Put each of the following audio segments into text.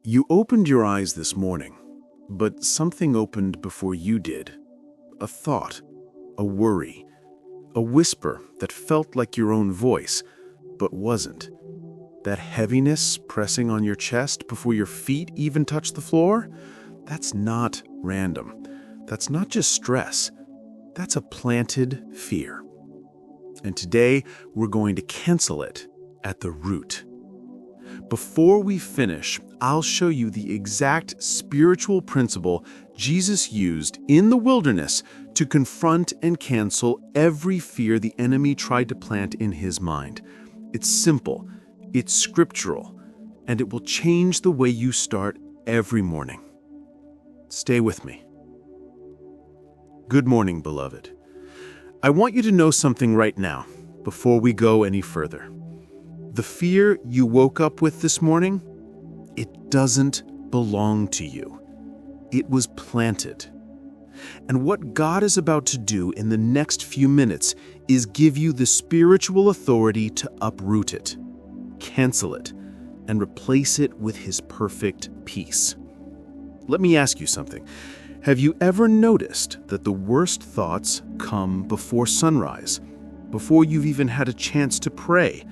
You opened your eyes this morning, but something opened before you did. A thought, a worry, a whisper that felt like your own voice, but wasn't. That heaviness pressing on your chest before your feet even touch the floor? That's not random. That's not just stress. That's a planted fear. And today, we're going to cancel it at the root. Before we finish, I'll show you the exact spiritual principle Jesus used in the wilderness to confront and cancel every fear the enemy tried to plant in his mind. It's simple, it's scriptural, and it will change the way you start every morning. Stay with me. Good morning, beloved. I want you to know something right now, before we go any further. The fear you woke up with this morning, it doesn't belong to you. It was planted. And what God is about to do in the next few minutes is give you the spiritual authority to uproot it, cancel it, and replace it with His perfect peace. Let me ask you something. Have you ever noticed that the worst thoughts come before sunrise, before you've even had a chance to pray,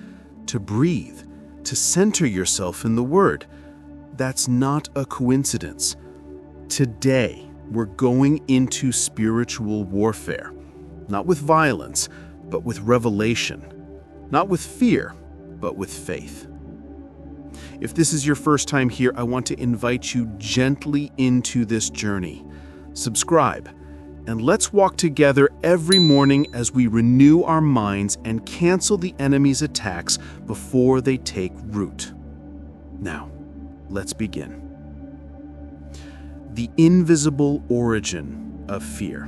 to breathe, to center yourself in the Word? That's not a coincidence. Today, we're going into spiritual warfare, not with violence, but with revelation, not with fear, but with faith. If this is your first time here, I want to invite you gently into this journey. Subscribe, and let's walk together every morning as we renew our minds and cancel the enemy's attacks before they take root. Now, let's begin. The invisible origin of fear.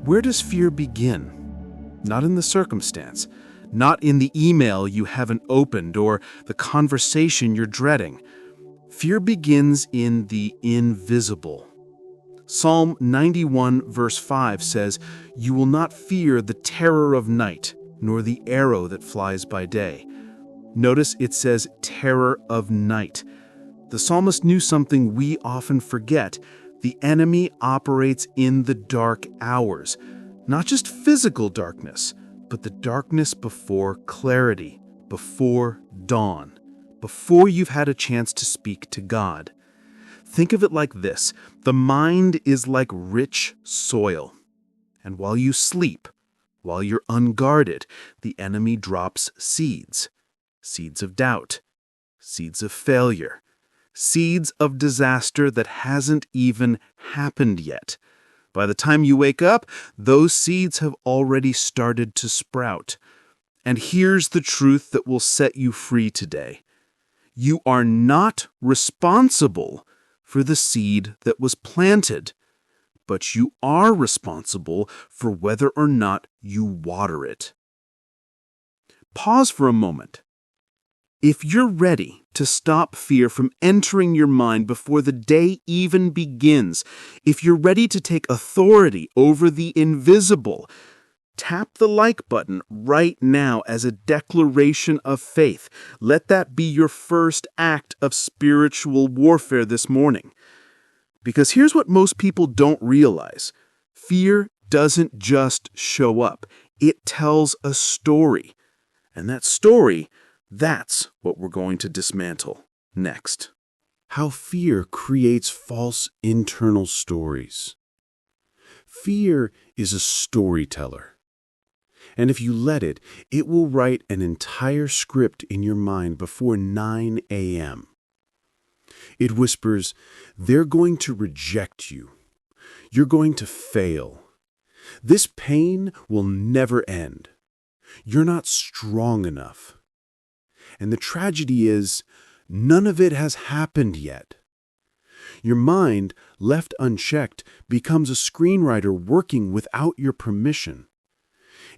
Where does fear begin? Not in the circumstance, not in the email you haven't opened or the conversation you're dreading. Fear begins in the invisible. Psalm 91 verse 5 says, "You will not fear the terror of night, nor the arrow that flies by day." Notice it says terror of night. The psalmist knew something we often forget. The enemy operates in the dark hours, not just physical darkness, but the darkness before clarity, before dawn, before you've had a chance to speak to God. Think of it like this. The mind is like rich soil. And while you sleep, while you're unguarded, the enemy drops seeds. Seeds of doubt, seeds of failure, seeds of disaster that hasn't even happened yet. By the time you wake up, those seeds have already started to sprout. And here's the truth that will set you free today. You are not responsible for the seed that was planted, but you are responsible for whether or not you water it. Pause for a moment. If you're ready to stop fear from entering your mind before the day even begins, if you're ready to take authority over the invisible, tap the like button right now as a declaration of faith. Let that be your first act of spiritual warfare this morning. Because here's what most people don't realize. Fear doesn't just show up. It tells a story. And that story, that's what we're going to dismantle next. How fear creates false internal stories. Fear is a storyteller. And if you let it, it will write an entire script in your mind before 9 a.m. It whispers, "They're going to reject you. You're going to fail. This pain will never end. You're not strong enough." And the tragedy is, none of it has happened yet. Your mind, left unchecked, becomes a screenwriter working without your permission.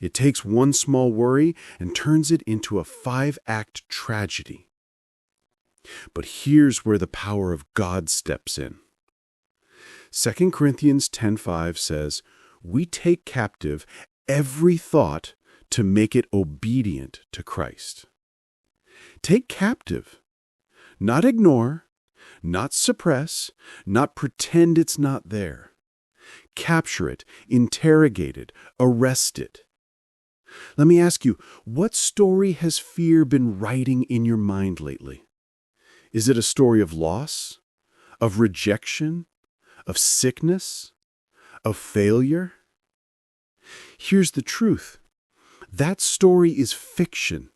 It takes one small worry and turns it into a 5-act tragedy. But here's where the power of God steps in. 2 Corinthians 10:5 says, "We take captive every thought to make it obedient to Christ." Take captive. Not ignore, Not suppress, not pretend it's not there. Capture it, interrogate it, arrest it. Let me ask you, what story has fear been writing in your mind lately? Is it a story of loss, of rejection, of sickness, of failure? Here's the truth. That story is fiction.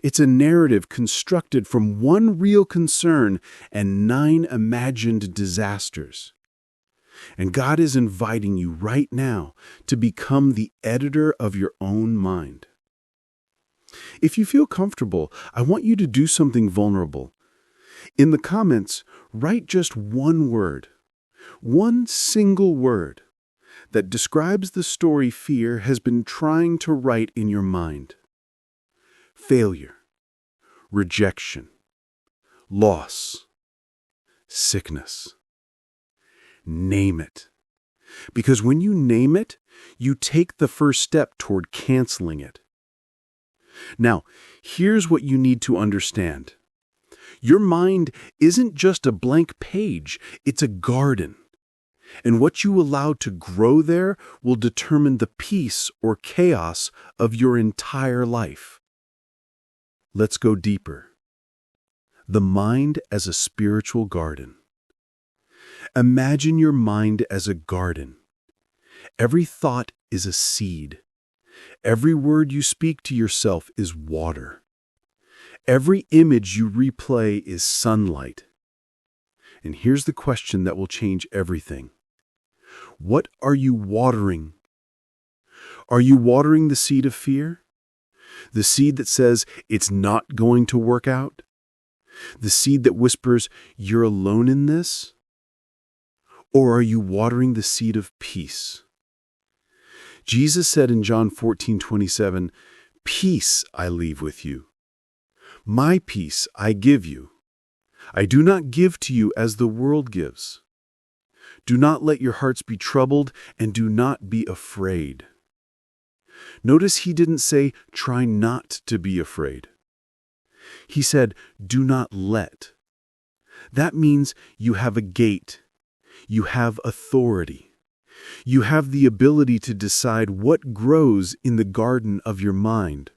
It's a narrative constructed from one real concern and 9 imagined disasters. And God is inviting you right now to become the editor of your own mind. If you feel comfortable, I want you to do something vulnerable. In the comments, write just one word, one single word, that describes the story fear has been trying to write in your mind. Failure, rejection, loss, sickness. Name it. Because when you name it, you take the first step toward canceling it. Now, here's what you need to understand. Your mind isn't just a blank page, it's a garden. And what you allow to grow there will determine the peace or chaos of your entire life. Let's go deeper. The mind as a spiritual garden. Imagine your mind as a garden. Every thought is a seed. Every word you speak to yourself is water. Every image you replay is sunlight. And here's the question that will change everything. What are you watering? Are you watering the seed of fear? The seed that says it's not going to work out? The seed that whispers, you're alone in this? Or are you watering the seed of peace? Jesus said in John 14:27, "Peace I leave with you. My peace I give you. I do not give to you as the world gives. Do not let your hearts be troubled, and do not be afraid." Notice he didn't say, try not to be afraid. He said, do not let. That means you have a gate. You have authority. You have the ability to decide what grows in the garden of your mind.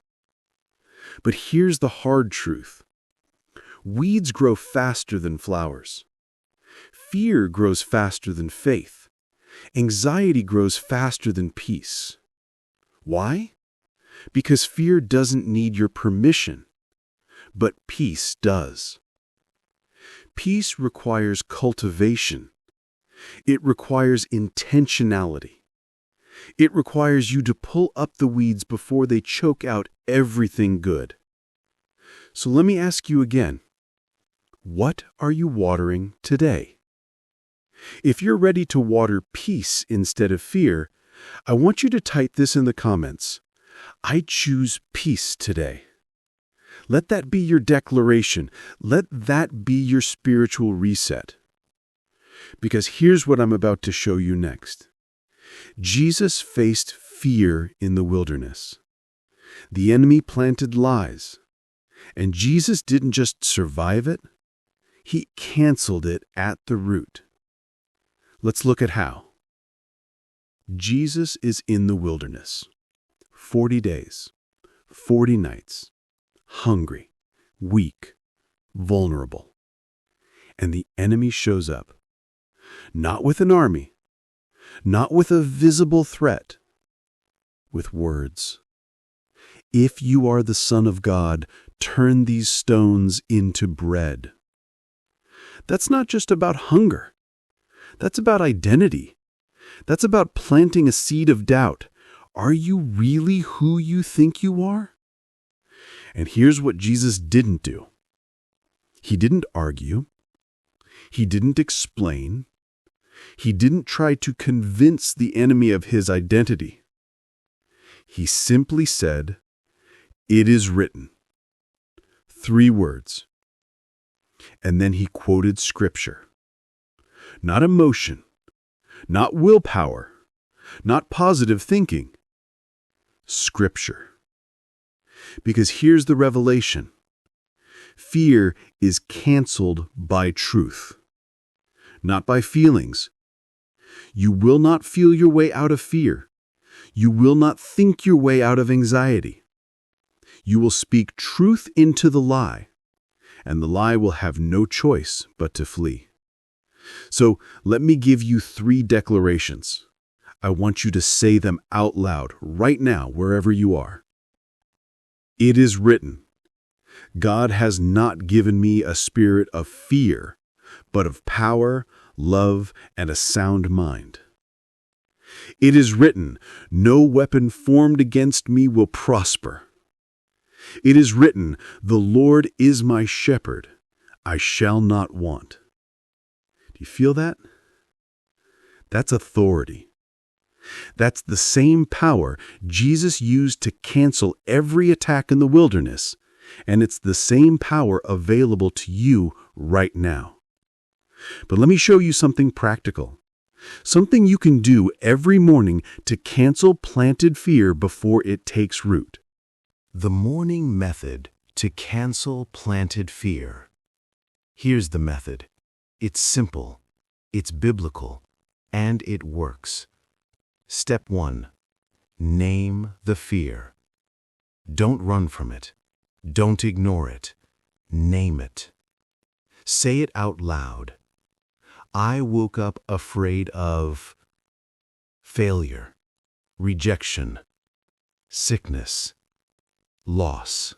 But here's the hard truth. Weeds grow faster than flowers. Fear grows faster than faith. Anxiety grows faster than peace. Why? Because fear doesn't need your permission, but peace does. Peace requires cultivation. It requires intentionality. It requires you to pull up the weeds before they choke out everything good. So let me ask you again, what are you watering today? If you're ready to water peace instead of fear, I want you to type this in the comments. I choose peace today. Let that be your declaration. Let that be your spiritual reset. Because here's what I'm about to show you next. Jesus faced fear in the wilderness. The enemy planted lies. And Jesus didn't just survive it, he canceled it at the root. Let's look at how. Jesus is in the wilderness. 40 days, 40 nights, hungry, weak, vulnerable. And the enemy shows up. Not with an army, not with a visible threat, with words. If you are the Son of God, turn these stones into bread. That's not just about hunger. That's about identity. That's about planting a seed of doubt. Are you really who you think you are? And here's what Jesus didn't do. He didn't argue. He didn't explain. He didn't try to convince the enemy of his identity. He simply said, "It is written." 3 words. And then he quoted Scripture. Not emotion, not willpower, not positive thinking. Scripture. Because here's the revelation. Fear is canceled by truth, not by feelings. You will not feel your way out of fear. You will not think your way out of anxiety. You will speak truth into the lie, and the lie will have no choice but to flee. So let me give you 3 declarations. I want you to say them out loud right now, wherever you are. It is written, God has not given me a spirit of fear, but of power, love, and a sound mind. It is written, no weapon formed against me will prosper. It is written, the Lord is my shepherd, I shall not want. Do you feel that? That's authority. That's the same power Jesus used to cancel every attack in the wilderness, and it's the same power available to you right now. But let me show you something practical. Something you can do every morning to cancel planted fear before it takes root. The morning method to cancel planted fear. Here's the method. It's simple, it's biblical, and it works. Step 1. Name the fear. Don't run from it. Don't ignore it. Name it. Say it out loud. I woke up afraid of failure, rejection, sickness, loss.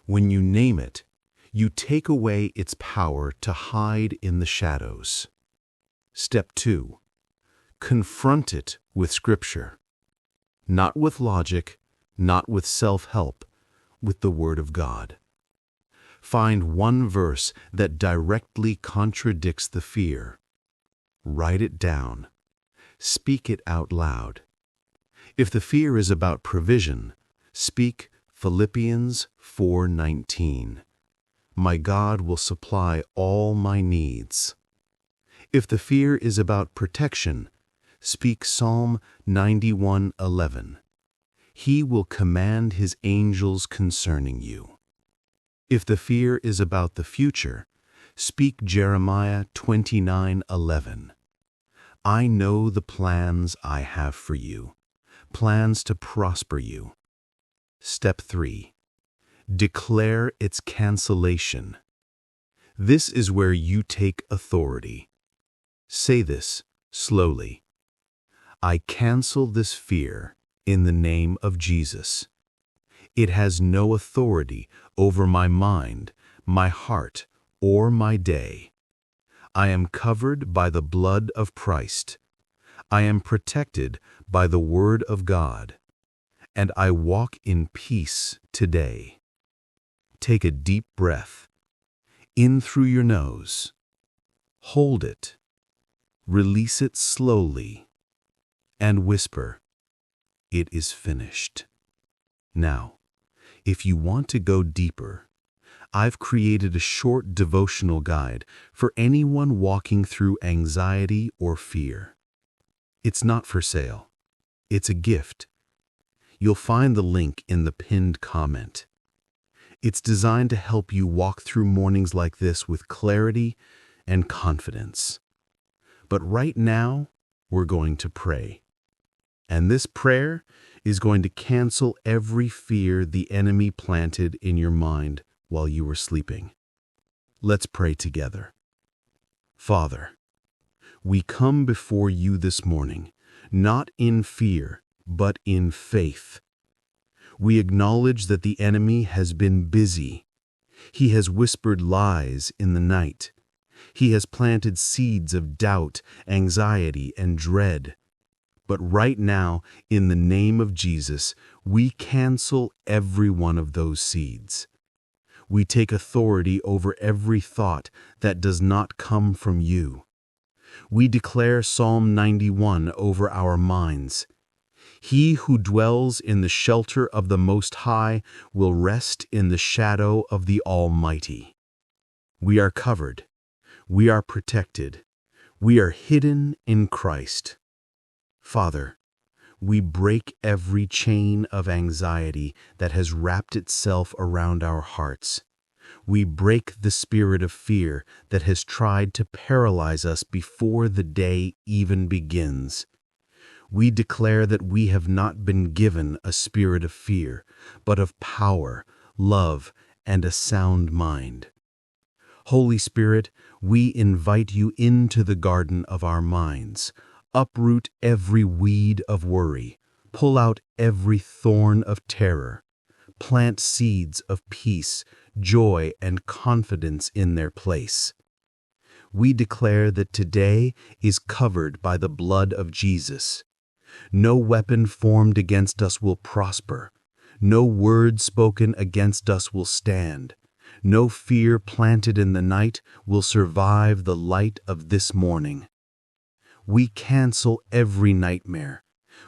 When you name it, you take away its power to hide in the shadows. Step 2. Confront it with Scripture. Not with logic, not with self-help, with the Word of God. Find one verse that directly contradicts the fear. Write it down. Speak it out loud. If the fear is about provision, speak Philippians 4:19. My God will supply all my needs. If the fear is about protection, speak Psalm 91:11. He will command his angels concerning you. If the fear is about the future, speak Jeremiah 29:11. I know the plans I have for you, plans to prosper you. Step 3. Declare its cancellation. This is where you take authority. Say this slowly. I cancel this fear in the name of Jesus. It has no authority over my mind, my heart, or my day. I am covered by the blood of Christ. I am protected by the Word of God, and I walk in peace today. Take a deep breath, in through your nose. Hold it. Release it slowly, and whisper, it is finished. Now, if you want to go deeper, I've created a short devotional guide for anyone walking through anxiety or fear. It's not for sale. It's a gift. You'll find the link in the pinned comment. It's designed to help you walk through mornings like this with clarity and confidence. But right now, we're going to pray. And this prayer is going to cancel every fear the enemy planted in your mind while you were sleeping. Let's pray together. Father, we come before you this morning, not in fear, but in faith. We acknowledge that the enemy has been busy. He has whispered lies in the night. He has planted seeds of doubt, anxiety, and dread. But right now, in the name of Jesus, we cancel every one of those seeds. We take authority over every thought that does not come from you. We declare Psalm 91 over our minds. He who dwells in the shelter of the Most High will rest in the shadow of the Almighty. We are covered. We are protected. We are hidden in Christ. Father, we break every chain of anxiety that has wrapped itself around our hearts. We break the spirit of fear that has tried to paralyze us before the day even begins. We declare that we have not been given a spirit of fear, but of power, love, and a sound mind. Holy Spirit, we invite you into the garden of our minds. Uproot every weed of worry. Pull out every thorn of terror. Plant seeds of peace, joy, and confidence in their place. We declare that today is covered by the blood of Jesus. No weapon formed against us will prosper. No word spoken against us will stand. No fear planted in the night will survive the light of this morning. We cancel every nightmare.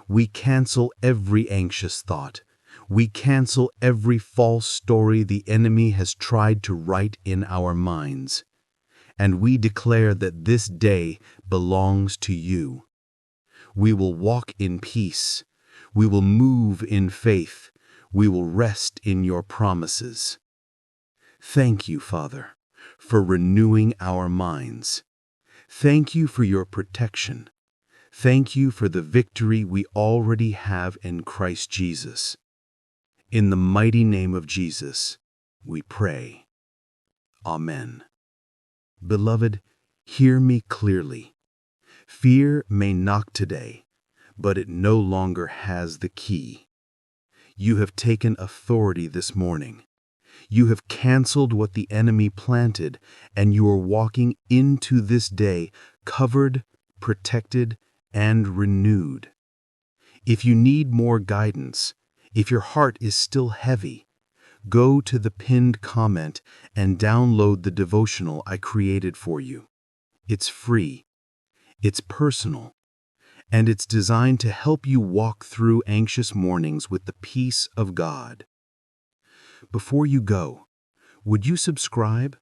We cancel every anxious thought. We cancel every false story the enemy has tried to write in our minds. And we declare that this day belongs to you. We will walk in peace. We will move in faith. We will rest in your promises. Thank you, Father, for renewing our minds. Thank you for your protection. Thank you for the victory we already have in Christ Jesus. In the mighty name of Jesus, we pray. Amen. Beloved, hear me clearly. Fear may knock today, but it no longer has the key. You have taken authority this morning. You have canceled what the enemy planted, and you are walking into this day covered, protected, and renewed. If you need more guidance, if your heart is still heavy, go to the pinned comment and download the devotional I created for you. It's free, it's personal, and it's designed to help you walk through anxious mornings with the peace of God. Before you go, would you subscribe?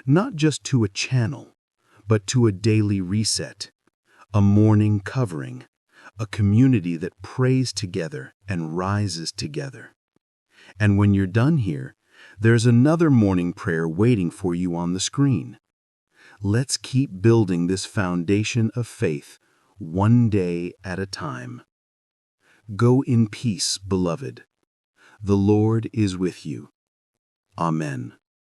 Not just to a channel, but to a daily reset, a morning covering, a community that prays together and rises together. And when you're done here, there's another morning prayer waiting for you on the screen. Let's keep building this foundation of faith one day at a time. Go in peace, beloved. The Lord is with you. Amen.